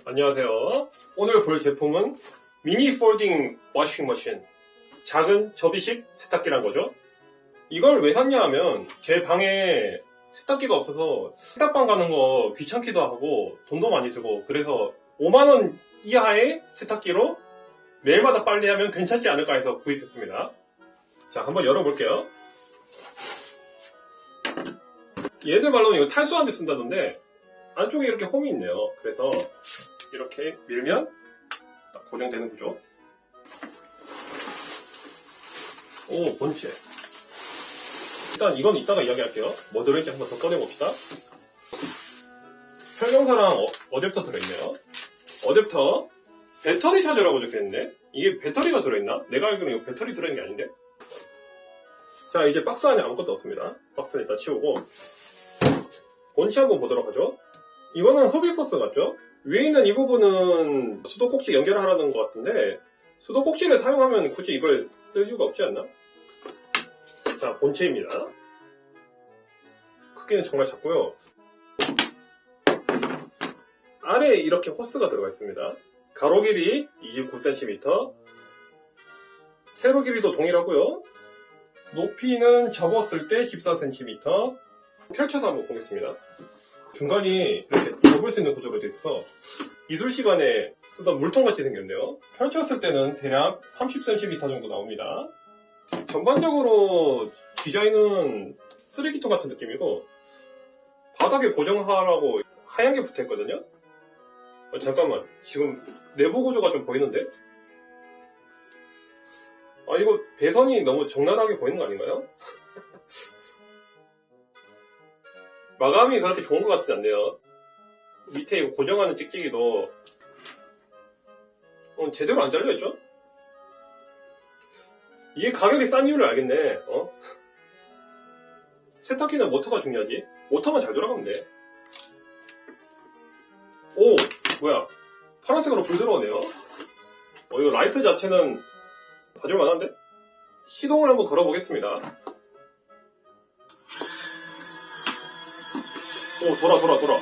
안녕하세요. 오늘 볼 제품은 미니 폴딩 워싱머신, 작은 접이식 세탁기란 거죠. 이걸 왜 샀냐 하면 제 방에 세탁기가 없어서 세탁방 가는 거 귀찮기도 하고 돈도 많이 들고, 그래서 5만원 이하의 세탁기로 매일마다 빨래하면 괜찮지 않을까 해서 구입했습니다. 자, 한번 열어볼게요. 얘들 말로는 이거 탈수하는 데 쓴다던데 안쪽에 이렇게 홈이 있네요. 그래서 이렇게 밀면 딱 고정되는 구조. 오, 본체. 일단 이건 이따가 이야기할게요. 뭐 들어있는지 한번 더 꺼내봅시다. 설명서랑 어댑터 들어있네요. 어댑터 배터리 차저라고 적혀있네. 이게 배터리가 들어있나? 내가 알기로는 이거 배터리 들어있는 게 아닌데. 자, 이제 박스 안에 아무것도 없습니다. 박스는 일단 치우고 본체 한번 보도록 하죠. 이거는 흡입호스 같죠? 위에 있는 이 부분은 수도꼭지 연결하라는 것 같은데 수도꼭지를 사용하면 굳이 이걸 쓸 이유가 없지 않나? 자, 본체입니다. 크기는 정말 작고요. 아래에 이렇게 호스가 들어가 있습니다. 가로 길이 29cm, 세로 길이도 동일하고요. 높이는 접었을 때 14cm. 펼쳐서 한번 보겠습니다. 중간이 이렇게 접을 수 있는 구조로 되어 있어서 이술 시간에 쓰던 물통같이 생겼네요. 펼쳤을 때는 대략 30cm 정도 나옵니다. 전반적으로 디자인은 쓰레기통 같은 느낌이고 바닥에 고정하라고 하얀 게 붙어 있거든요. 잠깐만, 지금 내부 구조가 좀 보이는데? 아, 이거 배선이 너무 적나라하게 보이는 거 아닌가요? 마감이 그렇게 좋은 것 같진 않네요. 밑에 이거 고정하는 찍찍이도 제대로 안 잘려있죠? 이게 가격이 싼 이유를 알겠네. 세탁기는 모터가 중요하지. 모터만 잘 돌아가면 돼. 오, 뭐야, 파란색으로 불 들어오네요. 이거 라이트 자체는 봐줄만한데? 시동을 한번 걸어보겠습니다. 오, 돌아.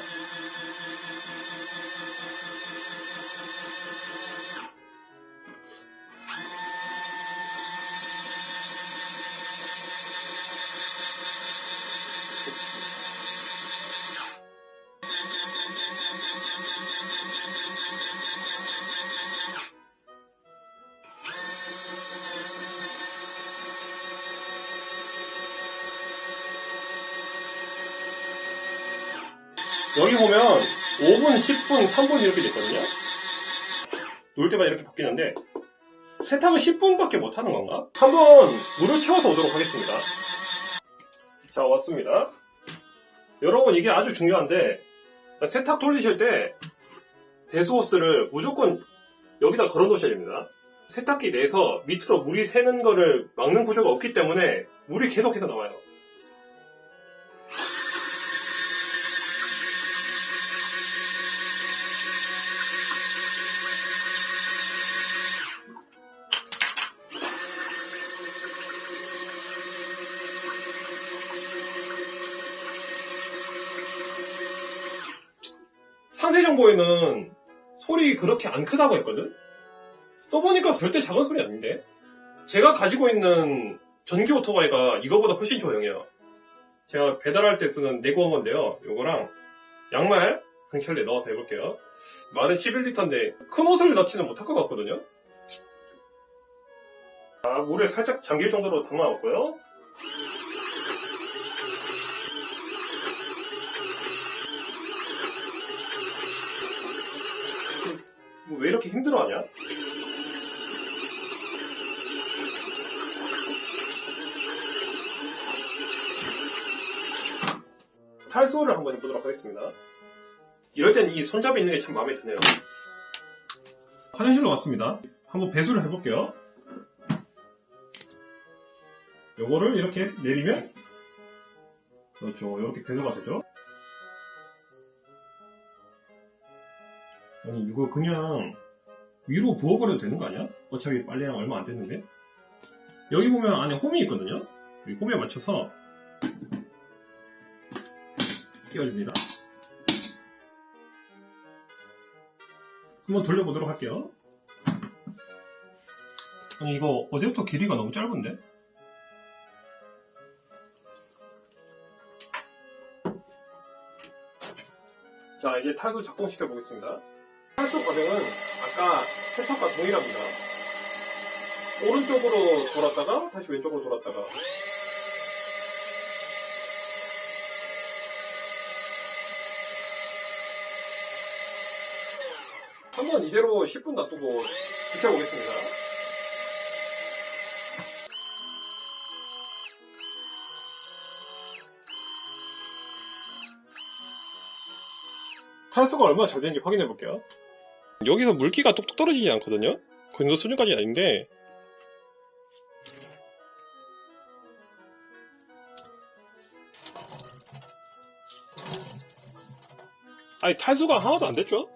여기 보면 5분, 10분, 3분 이렇게 됐거든요. 놓을 때마다 이렇게 바뀌는데 세탁은 10분밖에 못하는 건가? 한번 물을 채워서 오도록 하겠습니다. 자, 왔습니다. 여러분, 이게 아주 중요한데 세탁 돌리실 때 배수호스를 무조건 여기다 걸어 놓으셔야 됩니다. 세탁기 내에서 밑으로 물이 새는 거를 막는 구조가 없기 때문에 물이 계속해서 나와요. 상세 정보에는 소리 그렇게 안 크다고 했거든? 써보니까 절대 작은 소리 아닌데? 제가 가지고 있는 전기 오토바이가 이거보다 훨씬 조용해요. 제가 배달할 때 쓰는 내구한 건데요. 요거랑 양말 한 켤레 넣어서 해볼게요. 말은 11리터인데 큰 옷을 넣지는 못할 것 같거든요? 자, 물에 살짝 잠길 정도로 담아왔고요. 왜 이렇게 힘들어하냐? 탈수를 한번 해보도록 하겠습니다. 이럴 땐 이 손잡이 있는 게 참 마음에 드네요. 화장실로 왔습니다. 한번 배수를 해볼게요. 요거를 이렇게 내리면 그렇죠, 이렇게 배수가 되죠. 아니, 이거 그냥 위로 부어버려도 되는 거 아니야? 어차피 빨래랑 얼마 안 됐는데. 여기 보면 안에 홈이 있거든요. 이 홈에 맞춰서 끼워줍니다. 한번 돌려보도록 할게요. 아니 이거 어제부터 길이가 너무 짧은데? 자, 이제 탈수 작동시켜 보겠습니다. 탈수 과정은 아까 세탁과 동일합니다. 오른쪽으로 돌았다가 다시 왼쪽으로 돌았다가 한번 이대로 10분 놔두고 지켜보겠습니다. 탈수가 얼마나 잘 되는지 확인해 볼게요. 여기서 물기가 뚝뚝 떨어지지 않거든요. 그 정도 수준까지는 아닌데 아니 탈수가 하나도 안 됐죠?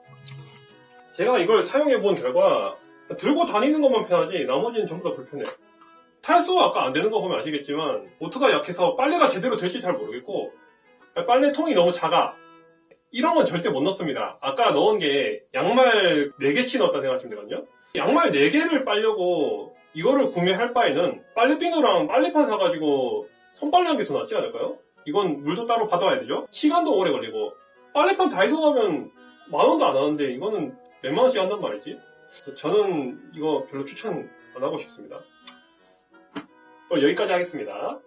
제가 이걸 사용해 본 결과 들고 다니는 것만 편하지 나머지는 전부 다 불편해요. 탈수가 아까 안 되는 거 보면 아시겠지만 보트가 약해서 빨래가 제대로 될지 잘 모르겠고 빨래통이 너무 작아. 이런 건 절대 못 넣습니다. 아까 넣은 게 양말 4개치 넣었다 생각하시면 되거든요. 양말 4개를 빨려고 이거를 구매할 바에는 빨래비누랑 빨래판 사가지고 손빨래 하는 게 더 낫지 않을까요? 이건 물도 따로 받아와야 되죠. 시간도 오래 걸리고 빨래판 다이소 가면 10,000원도 안 하는데 이거는 몇만 원씩 한단 말이지. 그래서 저는 이거 별로 추천 안 하고 싶습니다. 여기까지 하겠습니다.